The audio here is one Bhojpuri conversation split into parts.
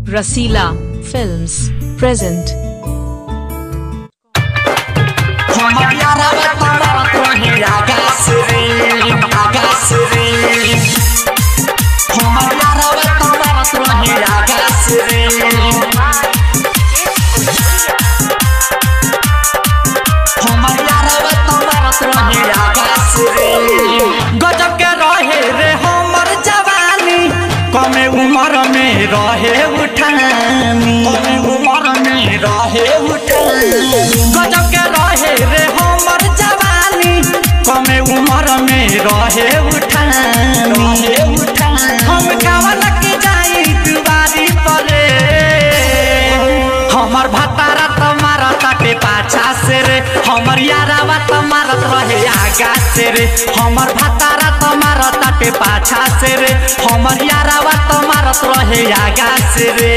Rasila Films present. गजब के रहे रे हमर जवानी, कमे उम्र में रहे उठानी, कमे उम्र में रहे उठानी। गजब के रहे रे हमर जवानी, कमे उम्र में रहे उठानी। हम कावन के जाई दुआरी परे, हमर भतारा तुम्हारा ताके पाछा से रे, हमर यारावा तुम्हारा रहे आगा से रे। हमर भतारा तुम्हारा ताके पाछा से रे, हमर यारावा तुम्हारा रहे आगा से रे।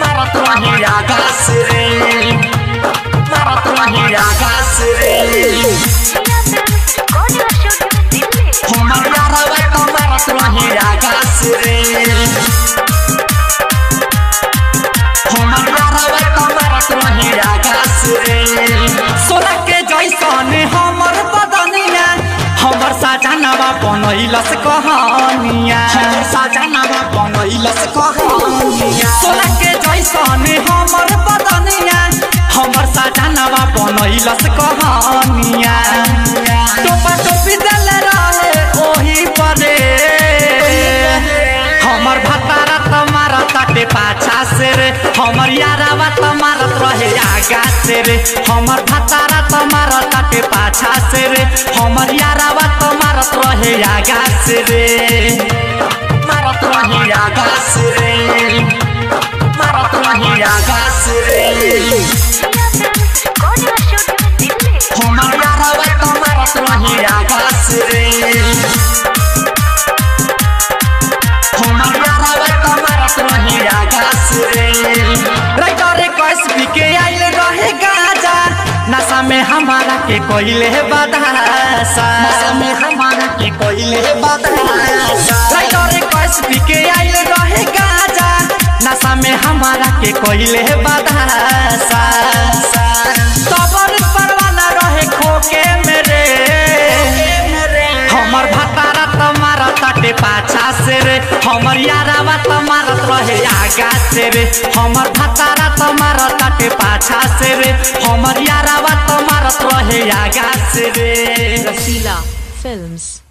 मारत रहे आगा से रे, मारत रहे आगा से रे। हमर यारावा तुम्हारा रहे आगा से रे, हमर यारावा तुम्हारा रहे आगा से रे। सोना के जैसन हमर बदनिया, हमर साजनवा बनैलस कहानिया, हमर साजनवा बनैलस कहानिया। सोना के जैसन हमर बदनिया, हमर साजनवा बनैलस कहानिया। टोपा टोपी देल रहे ओही परे, हमर भतारा तुम्हारा ताटे पाछा से रे, हमर यारावा तुम्हारा रहे आगा से रे। हमर भतारा तुम्हारा ताटे पाछा से रे, हमर यारावा तुम्हारा रहे आगा से रे। मारत रहे आगा से रे, मारत रहे आगा से रे। हमर यारावा तुम्हारा रहे आगा से रे, हमर यारावा तुम्हारा रहे आगा से रे। राइटरे कैस के आइल रहे गाजा, नशा में हमारा के कोइले बदहासा, नशा में हमारा के कोइले बदहासा। राइटरे कैस के आइल रहे गाजा, नशा में हमारा के कोइले बदहासा। तबर परवाना रहे खोके मेरे, हमर भतारा तुम्हारा ताटे पाछा से रे, हमर यारावा तुम्हारा रहे आगा से रे। हमर भतारा तुम्हारा ताटे पाछा से रे, हमर यारावा तुम्हारा रहे आगा से रे। Rasila Films.